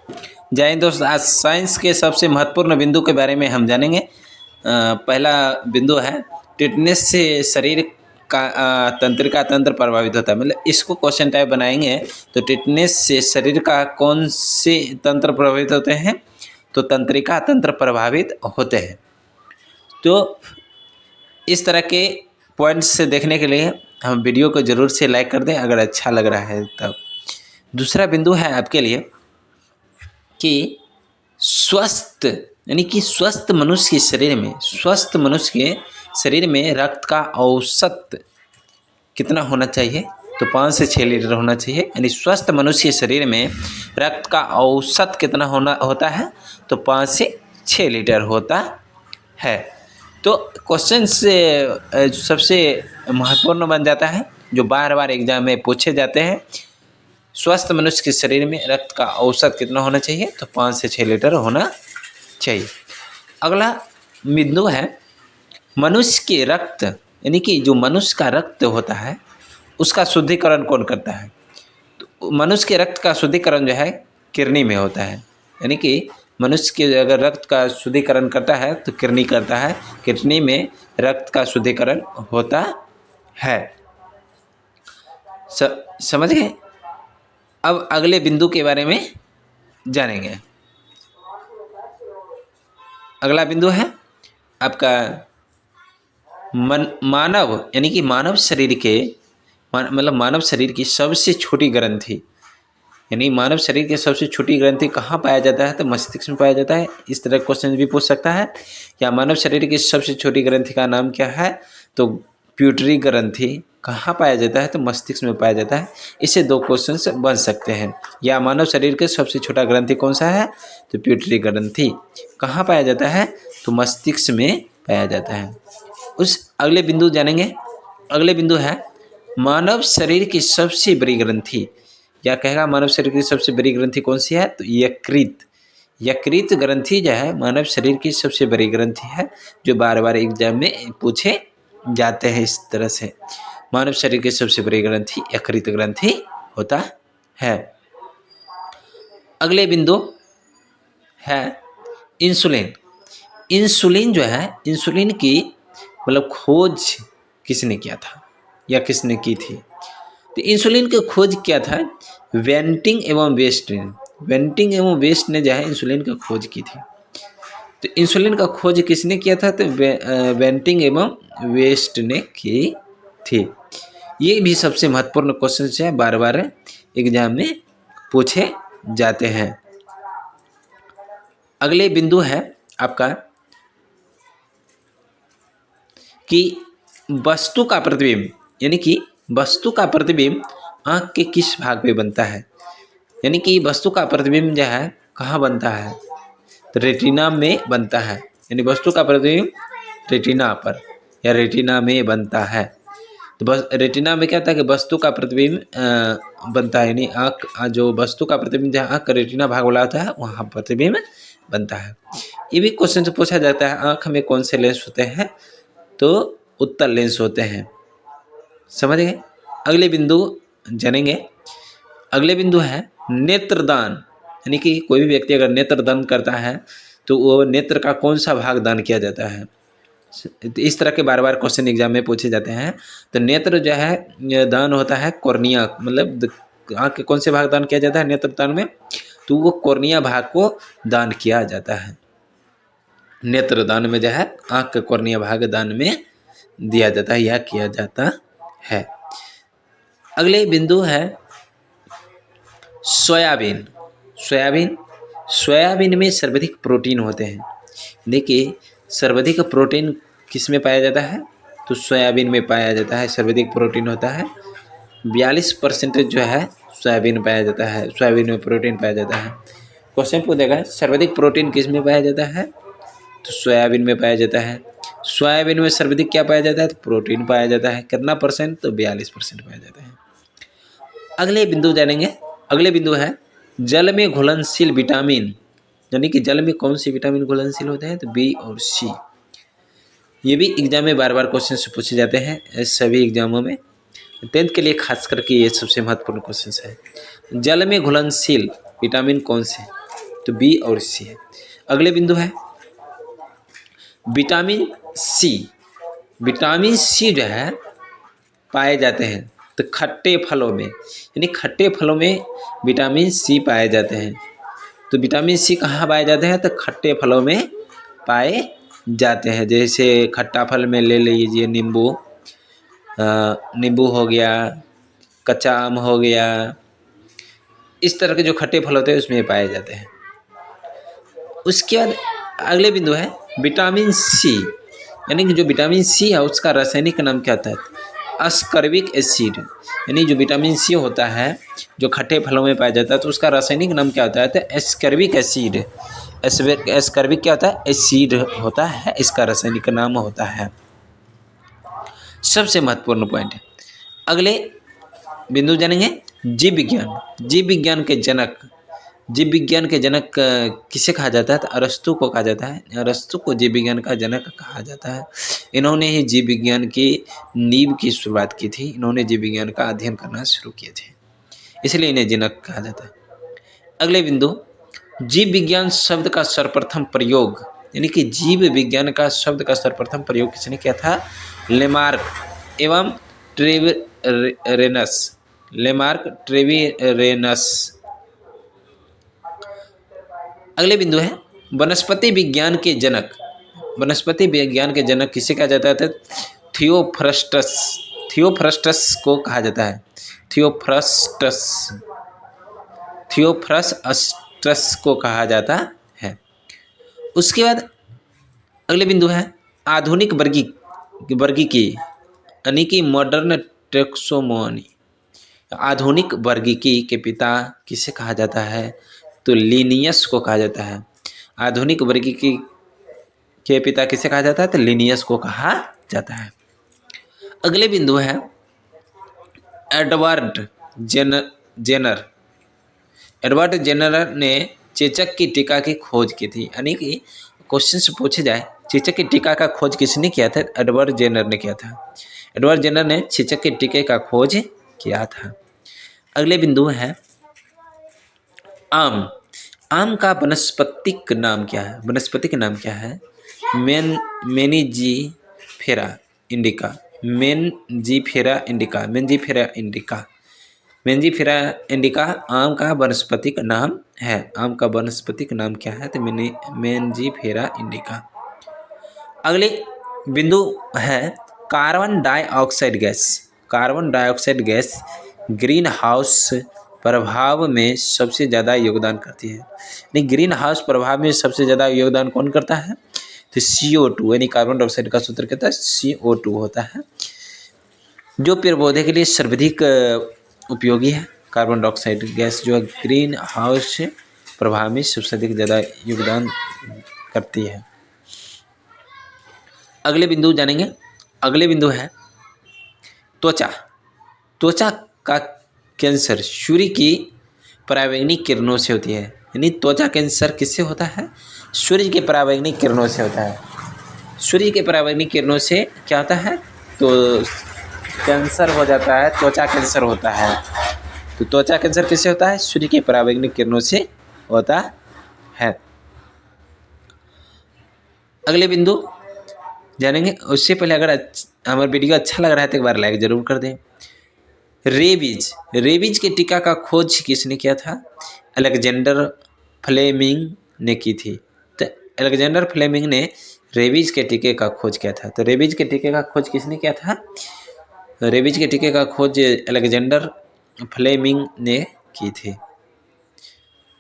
जय हिंद दोस्त, आज साइंस के सबसे महत्वपूर्ण बिंदु के बारे में हम जानेंगे। पहला बिंदु है टिटनेस से शरीर का तंत्रिका तंत्र प्रभावित होता है। मतलब इसको क्वेश्चन टाइप बनाएंगे तो टिटनेस से शरीर का कौन से तंत्र प्रभावित होते हैं, तो तंत्रिका तंत्र प्रभावित होते हैं। तो इस तरह के पॉइंट्स से देखने के लिए हम वीडियो को ज़रूर से लाइक कर दें अगर अच्छा लग रहा है तब। दूसरा बिंदु है आपके लिए कि स्वस्थ यानी कि स्वस्थ मनुष्य के शरीर में रक्त का औसत कितना होना चाहिए, तो 5 से 6 लीटर होना चाहिए। यानी स्वस्थ मनुष्य के शरीर में रक्त का औसत कितना होता है, तो 5 से 6 लीटर होता है। तो क्वेश्चन से सबसे महत्वपूर्ण बन जाता है, जो बार बार एग्जाम में पूछे जाते हैं। स्वस्थ मनुष्य के शरीर में रक्त का औसत कितना होना चाहिए, तो 5 से 6 लीटर होना चाहिए। अगला बिंदु है मनुष्य के रक्त, यानी कि जो मनुष्य का रक्त होता है उसका शुद्धिकरण कौन करता है। तो मनुष्य के रक्त का शुद्धिकरण जो है किडनी में होता है। यानी कि मनुष्य के अगर रक्त का शुद्धिकरण करता है तो किडनी करता है, किडनी में रक्त का शुद्धिकरण होता है। समझ गए। अब अगले बिंदु के बारे में जानेंगे। अगला बिंदु है आपका मानव यानी कि मानव शरीर की सबसे छोटी ग्रंथि, यानी मानव शरीर की सबसे छोटी ग्रंथि कहाँ पाया जाता है, तो मस्तिष्क में पाया जाता है। इस तरह क्वेश्चन भी पूछ सकता है, या मानव शरीर की सबसे छोटी ग्रंथि का नाम क्या है, तो प्यूटरी ग्रंथि कहाँ पाया जाता है, तो मस्तिष्क में पाया जाता है। इससे 2 क्वेश्चन बन सकते हैं। या मानव शरीर के सबसे छोटा ग्रंथि कौन सा है, तो प्यूटरी ग्रंथि कहाँ पाया जाता है, तो मस्तिष्क में पाया जाता है। उस अगले बिंदु जानेंगे। अगले बिंदु है मानव शरीर की सबसे बड़ी ग्रंथि। या कहेगा मानव शरीर की सबसे बड़ी ग्रंथि कौन सी है, तो यकृत ग्रंथि जो है मानव शरीर की सबसे बड़ी ग्रंथि है, जो बार बार एग्जाम में पूछे जाते हैं। इस तरह से मानव शरीर की सबसे बड़ी ग्रंथि यकृत ग्रंथि होता है। अगले बिंदु है इंसुलिन जो है, इंसुलिन की मतलब खोज किसने किया था या किसने की थी, तो इंसुलिन की खोज किया था वेंटिंग एवं वेस्ट ने जो है इंसुलिन का खोज की थी। तो इंसुलिन का खोज किसने किया था, तो वेंटिंग एवं वेस्ट ने की थी। ये भी सबसे महत्वपूर्ण क्वेश्चन है, बार बार एग्जाम में पूछे जाते हैं। अगले बिंदु है आपका कि वस्तु का प्रतिबिंब, यानी कि वस्तु का प्रतिबिंब आँख के किस भाग में बनता है। यानी कि वस्तु का प्रतिबिंब जो है कहाँ बनता है, तो रेटिना में बनता है। यानी वस्तु का प्रतिबिंब रेटिना पर या रेटिना में बनता है। तो बस रेटिना में क्या होता है कि वस्तु का प्रतिबिंब बनता है, यानी आँख जो वस्तु का प्रतिबिंब जहाँ आँख का रेटिना भाग वाला होता है वहाँ प्रतिबिंब बनता है। ये भी क्वेश्चन से पूछा जाता है, आँख में कौन से लेंस होते हैं, तो उत्तल लेंस होते हैं। समझ गए। अगले बिंदु जानेंगे। अगले बिंदु है नेत्रदान, यानी कि कोई भी व्यक्ति अगर नेत्रदान करता है तो वो नेत्र का कौन सा भाग दान किया जाता है। इस तरह के बार बार क्वेश्चन एग्जाम में पूछे जाते हैं। तो नेत्र जो है दान होता है कॉर्निया, मतलब आँख के कौन से भाग दान किया जाता है नेत्रदान में, तो वो कॉर्निया भाग को दान किया जाता है। नेत्रदान में जो है आँख के कॉर्निया भाग दान में दिया जाता है या किया जाता है। अगले बिंदु है सोयाबीन में सर्वाधिक प्रोटीन होते हैं। देखिए सर्वाधिक प्रोटीन किस में पाया जाता है, तो सोयाबीन में पाया जाता है, सर्वाधिक प्रोटीन होता है। 42% जो है सोयाबीन पाया जाता है, सोयाबीन में प्रोटीन पाया जाता है। क्वेश्चन पूछेगा सर्वाधिक प्रोटीन किस में पाया जाता है, तो सोयाबीन में पाया जाता है। सोयाबीन में सर्वाधिक क्या पाया जाता है, तो प्रोटीन पाया जाता है। कितना परसेंट, तो 42% पाया जाता है। अगले बिंदु जानेंगे। अगले बिंदु है जल में घुलनशील विटामिन, यानी कि जल में कौन सी विटामिन घुलनशील होते हैं, तो बी और सी। ये भी एग्जाम में बार बार क्वेश्चन से पूछे जाते हैं, सभी एग्जामों में। 10th के लिए खास करके ये सबसे महत्वपूर्ण क्वेश्चन है। जल में घुलनशील विटामिन कौन से, तो बी और सी है। अगले बिंदु है विटामिन सी। विटामिन सी जो है पाए जाते हैं तो खट्टे फलों में, यानी खट्टे फलों में विटामिन सी पाए जाते हैं। तो विटामिन सी कहाँ पाए जाते हैं? तो खट्टे फलों में पाए जाते हैं। जैसे खट्टा फल में ले लीजिए नींबू, नींबू हो गया, कच्चा आम हो गया, इस तरह के जो खट्टे फल होते हैं उसमें पाए जाते हैं। उसके बाद अगले बिंदु है विटामिन सी, यानी कि जो विटामिन सी है उसका रासायनिक नाम क्या होता है? अस्कर्बिक एसिड। यानी जो विटामिन सी होता है जो खट्टे फलों में पाया जाता है तो उसका रासायनिक नाम क्या होता है? तो एस्कर्बिक एसिड। एस्कर्बिक क्या होता है? एसिड होता है, इसका रासायनिक नाम होता है। सबसे महत्वपूर्ण पॉइंट है। अगले बिंदु जानेंगे जीव विज्ञान। जीव विज्ञान के जनक, जीव विज्ञान के जनक किसे कहा जाता है? तो अरस्तु को कहा जाता है। अरस्तु को जीव विज्ञान का जनक कहा जाता है। इन्होंने ही जीव विज्ञान की नींव की शुरुआत की थी। इन्होंने जीव विज्ञान का अध्ययन करना शुरू किए थे, इसलिए इन्हें जनक कहा जाता है। अगले बिंदु जीव विज्ञान शब्द का सर्वप्रथम प्रयोग, यानी कि जीव विज्ञान का शब्द का सर्वप्रथम प्रयोग किसने किया था? लेमार्क एवं ट्रेविरेनस। Lamarck, Treviranus. अगले बिंदु है वनस्पति विज्ञान के जनक। वनस्पति विज्ञान के जनक किसे कहा जाता है? थियोफ्रस्टस। थियोफ्रस्टस को कहा जाता है। थियोफ्रस्टस, थियोफ्रस्टस को कहा जाता है। उसके बाद अगले बिंदु है आधुनिक वर्गीकी, यानी कि मॉडर्न टेक्सोनॉमी। आधुनिक वर्गीकी के पिता किसे कहा जाता है? तो लिनियस को कहा जाता है। आधुनिक वर्गीकी के पिता किसे कहा जाता है? तो लिनियस को कहा जाता है। अगले बिंदु है एडवर्ड जेनर। एडवर्ड जेनर ने चेचक की टीका की खोज की थी, यानी कि क्वेश्चन से पूछे जाए चेचक की टीका का खोज किसने किया था? एडवर्ड जेनर ने किया था। एडवर्ड जेनर ने चेचक के टीके का खोज किया था। अगले बिंदु है आम। आम का वनस्पतिक नाम क्या है? वनस्पतिक नाम क्या है? मेनिजीफेरा indica. Mangifera indica. Mangifera indica. Mangifera indica आम का वनस्पतिक नाम है। आम का वनस्पतिक नाम क्या है? तो मेंजीफेरा इंडिका। अगले बिंदु है carbon dioxide gas. Carbon dioxide gas green house प्रभाव में सबसे ज़्यादा योगदान करती है। यानी ग्रीन हाउस प्रभाव में सबसे ज़्यादा योगदान कौन करता है? तो CO2, यानी कार्बन डाइऑक्साइड का सूत्र कहता है CO2 होता है, जो पेड़ पौधे के लिए सर्वाधिक उपयोगी है। कार्बन डाइऑक्साइड गैस जो है ग्रीन हाउस प्रभाव में सबसे अधिक ज़्यादा योगदान करती है। अगले बिंदु जानेंगे। अगले बिंदु है त्वचा। त्वचा का कैंसर सूर्य की पराबैंगनी किरणों से होती है। यानी त्वचा कैंसर किससे होता है? सूर्य के पराबैंगनी किरणों से होता है। सूर्य के पराबैंगनी किरणों से क्या होता है? तो कैंसर हो जाता है, त्वचा कैंसर होता है। तो त्वचा कैंसर किससे होता है? सूर्य के पराबैंगनी किरणों से होता है। अगले बिंदु जानेंगे। उससे पहले अगर हमारा वीडियो अच्छा लग रहा है तो एक बार लाइक जरूर कर दें। रेबीज। रेबीज के टीका का खोज किसने किया था? अलेक्जेंडर फ्लेमिंग ने की थी। तो अलेक्जेंडर फ्लेमिंग ने रेबीज के टीके का खोज किया था। तो रेबीज के टीके का खोज किसने किया था? रेबीज के टीके का खोज अलेक्जेंडर फ्लेमिंग ने की थी।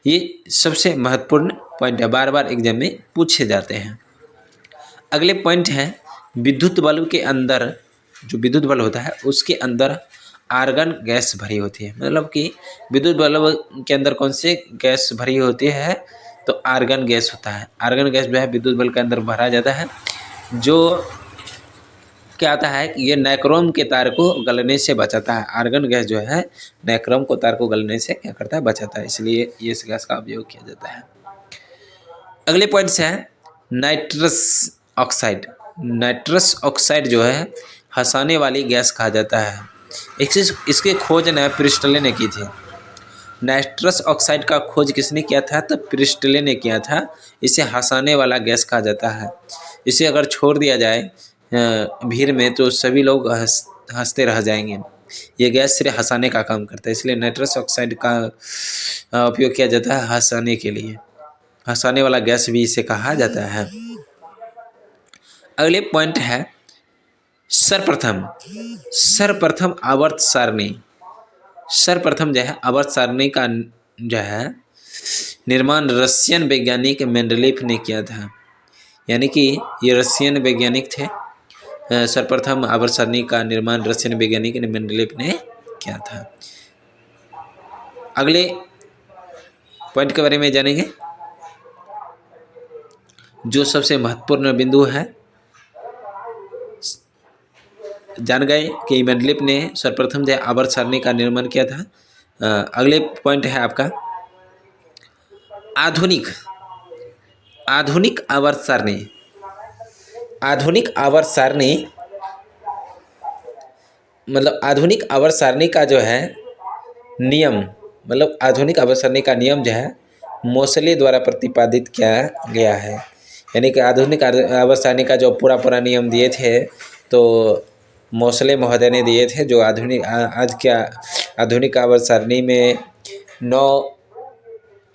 ये सबसे महत्वपूर्ण पॉइंट है, बार बार एग्जाम में पूछे जाते हैं। अगले पॉइंट है विद्युत बल्ब के अंदर, जो विद्युत बल्ब होता है उसके अंदर आर्गन गैस भरी होती है। मतलब कि विद्युत बल्ब के अंदर कौन से गैस भरी होती है? तो आर्गन गैस होता है। आर्गन गैस जो है विद्युत बल्ब के अंदर भरा जाता है, जो क्या आता है कि ये नाइक्रोम के तार को गलने से बचाता है। आर्गन गैस जो है नाइक्रोम को तार को गलने से क्या करता है? बचाता है, इसलिए ये इस गैस का उपयोग किया जाता है। अगले पॉइंट से है नाइट्रस ऑक्साइड। नाइट्रस ऑक्साइड जो है हंसाने वाली गैस कहा जाता है। इसके खोज ने प्रिस्टले ने की थी। नाइट्रस ऑक्साइड का खोज किसने किया था? तो प्रिस्टले ने किया था। इसे हंसाने वाला गैस कहा जाता है। इसे अगर छोड़ दिया जाए भीड़ में तो सभी लोग हंसते रह जाएंगे। ये गैस सिर्फ हंसाने का काम करता है, इसलिए नाइट्रस ऑक्साइड का उपयोग किया जाता है हंसाने के लिए। हंसाने वाला गैस भी इसे कहा जाता है। अगले पॉइंट है सर्वप्रथम आवर्त सारणी। सर्वप्रथम जो है आवर्त सारणी का जो है निर्माण रशियन वैज्ञानिक मेंडलीफ ने किया था। यानी कि ये रशियन वैज्ञानिक थे। सर्वप्रथम आवर्त सारणी का निर्माण रशियन वैज्ञानिक मेंडलीफ ने किया था। अगले पॉइंट के बारे में जानेंगे, जो सबसे महत्वपूर्ण बिंदु है। जान गए कि मेंडलीफ ने सर्वप्रथम जो आवर्त सारणी का निर्माण किया था। अगले पॉइंट है आपका आधुनिक आवर्त सारणी। आधुनिक आवर्त सारणी मतलब आधुनिक आवर्त सारणी का जो है नियम, मतलब आधुनिक आवर्त सारणी का नियम जो है मोसले द्वारा प्रतिपादित किया गया है। यानी कि आधुनिक आवर्त सारणी का जो पूरा नियम दिए थे तो मोसले महोदय ने दिए थे। जो आज क्या आधुनिक आवर्त सारणी में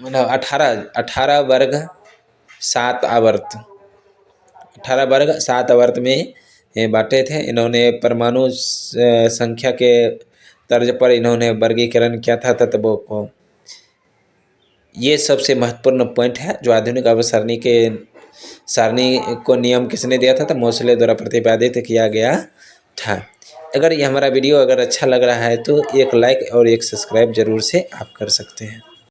18 वर्ग 7 आवर्त 18 वर्ग 7 आवर्त में बांटे थे। इन्होंने परमाणु संख्या के तर्ज पर इन्होंने वर्गीकरण किया था तत्वों को। ये सबसे महत्वपूर्ण पॉइंट है। जो आधुनिक आवर्त सारणी को नियम किसने दिया था? तो मोसले द्वारा प्रतिपादित किया गया था। अगर ये हमारा वीडियो अगर अच्छा लग रहा है तो एक लाइक और एक सब्सक्राइब जरूर से आप कर सकते हैं।